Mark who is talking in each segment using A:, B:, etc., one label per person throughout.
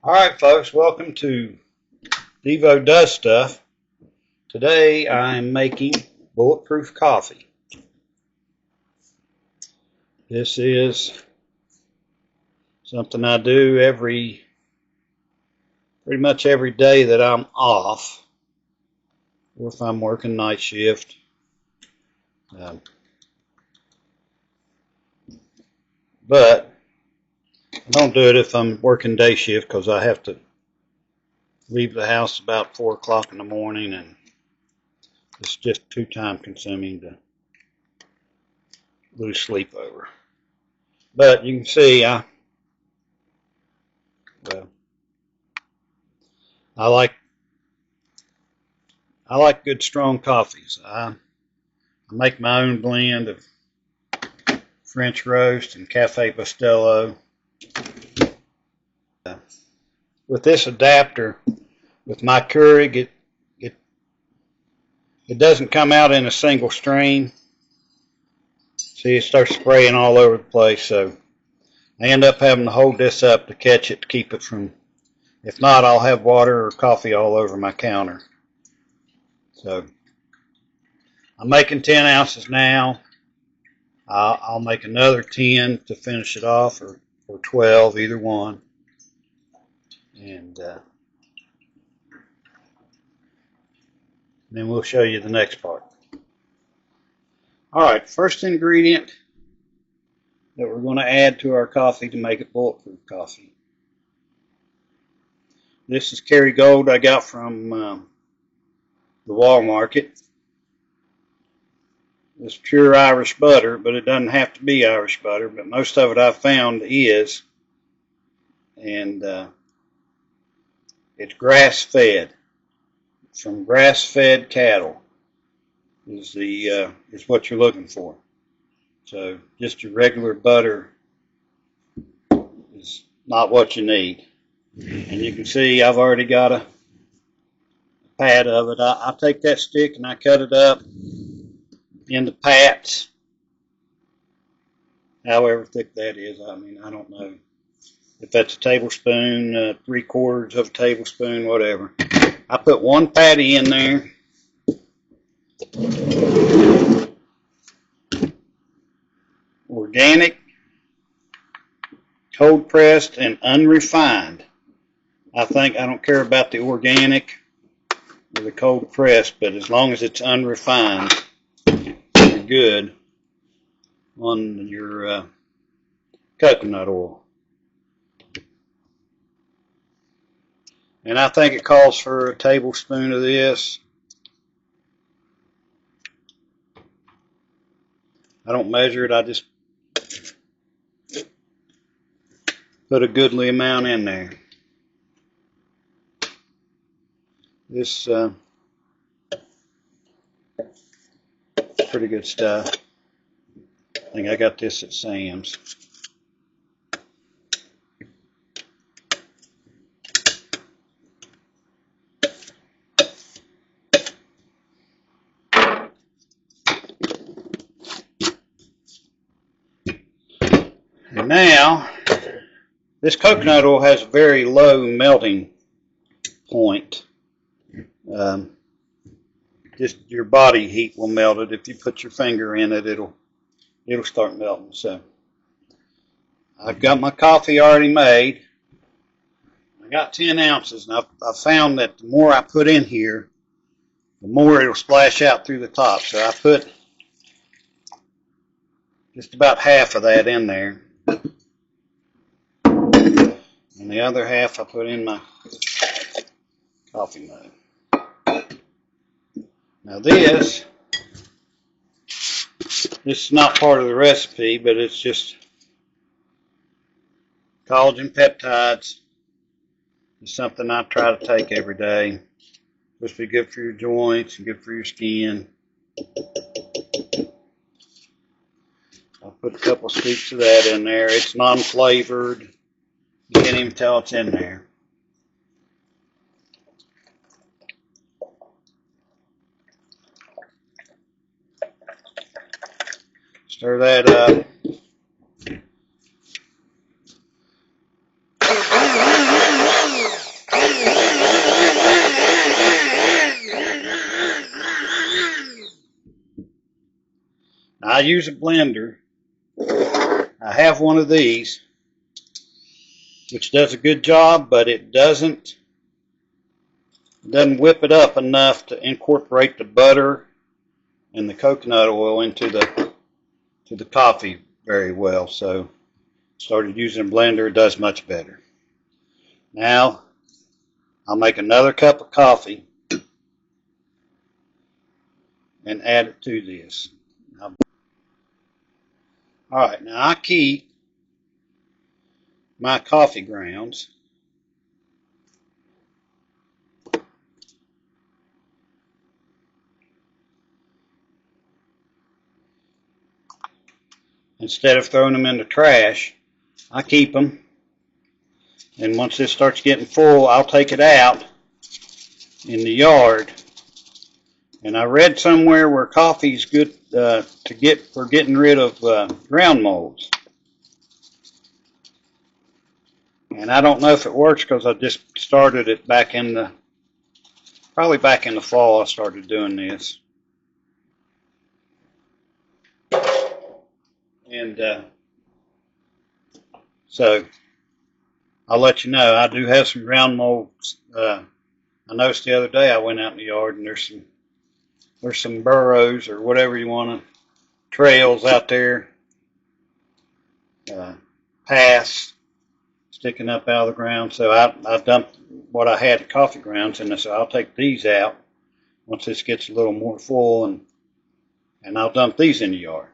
A: Alright folks, welcome to Devo Does Stuff. Today I'm making bulletproof coffee. This is something I do pretty much every day that I'm off, or if I'm working night shift. But I don't do it if I'm working day shift because I have to leave the house about 4 o'clock in the morning and it's just too time consuming to lose sleep over. But you can see I like good strong coffees. I make my own blend of French roast and Cafe Bustelo. With this adapter, with my Keurig, it doesn't come out in a single stream. See, it starts spraying all over the place, so I end up having to hold this up to catch it to keep it from, if not, I'll have water or coffee all over my counter. So I'm making 10 ounces now. I'll make another 10 to finish it off, or 12, either one. And then we'll show you the next part. Alright, first ingredient that we're going to add to our coffee to make it bulletproof coffee. This is Kerrygold I got from the Walmart. It's pure Irish butter, but it doesn't have to be Irish butter, but most of it I've found is. And it's grass-fed, from grass-fed cattle is what you're looking for. So just your regular butter is not what you need. And you can see I've already got a pat of it. I take that stick and I cut it up into pats, however thick that is. I mean, I don't know if that's a tablespoon, 3/4 of a tablespoon, whatever. I put one patty in there. Organic, cold pressed, and unrefined. I don't care about the organic or the cold pressed, but as long as it's unrefined, you're good on your coconut oil. And I think it calls for a tablespoon of this. I don't measure it, I just put a goodly amount in there. This pretty good stuff. I think I got this at Sam's. And now, this coconut oil has a very low melting point. Just your body heat will melt it. If you put your finger in it, it'll start melting. So I've got my coffee already made. I got 10 ounces, and I've found that the more I put in here, the more it'll splash out through the top. So I put just about half of that in there. And the other half I put in my coffee mug. Now this is not part of the recipe, but it's just collagen peptides. It's something I try to take every day. It's supposed to be good for your joints and good for your skin. I'll put a couple of scoops of that in there. It's non-flavored. You can't even tell it's in there. Stir that up. I use a blender. I have one of these, which does a good job, but it doesn't whip it up enough to incorporate the butter and the coconut oil into the coffee very well. So started using a blender. It does much better. Now I'll make another cup of coffee and add it to this. Alright, now I keep my coffee grounds instead of throwing them in the trash. I keep them, and once this starts getting full, I'll take it out in the yard. And I read somewhere where coffee is good for getting rid of ground molds. And I don't know if it works because I just started it probably back in the fall I started doing this. And so I'll let you know, I do have some ground molds. I noticed the other day I went out in the yard and there's some burrows or whatever you want to, trails out there, paths sticking up out of the ground. So I dumped what I had, the coffee grounds, and so I'll take these out once this gets a little more full, and I'll dump these in the yard.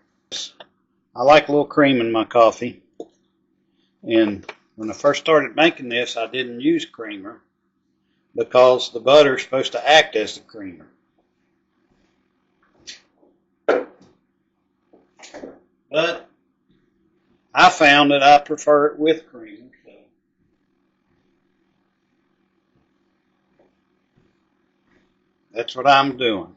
A: I like a little cream in my coffee, and when I first started making this, I didn't use creamer because the butter is supposed to act as the creamer. But I found that I prefer it with creamer. So that's what I'm doing.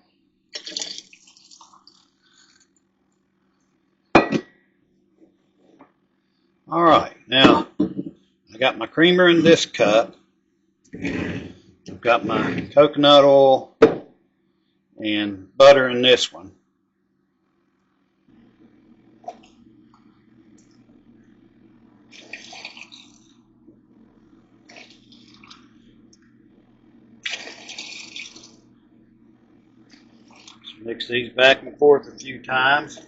A: All right, now I got my creamer in this cup. I've got my coconut oil and butter in this one. Just mix these back and forth a few times.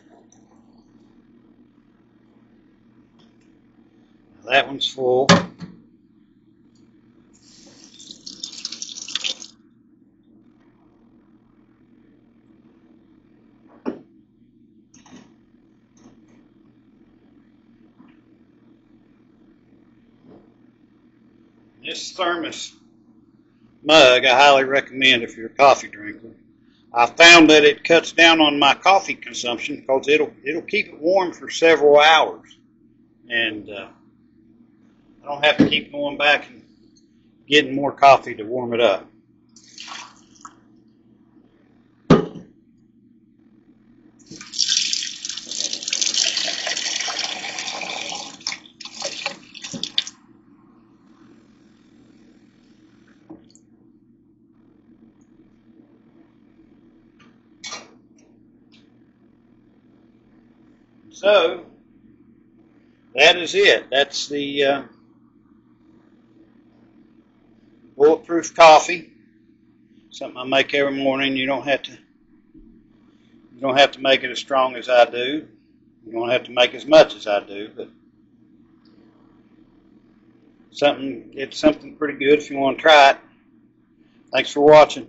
A: That one's full. This thermos mug I highly recommend if you're a coffee drinker. I found that it cuts down on my coffee consumption because it'll keep it warm for several hours, and I don't have to keep going back and getting more coffee to warm it up. So that is it. That's the bulletproof coffee. Something I make every morning. You don't have to make it as strong as I do. You don't have to make as much as I do, but it's something pretty good if you want to try it. Thanks for watching.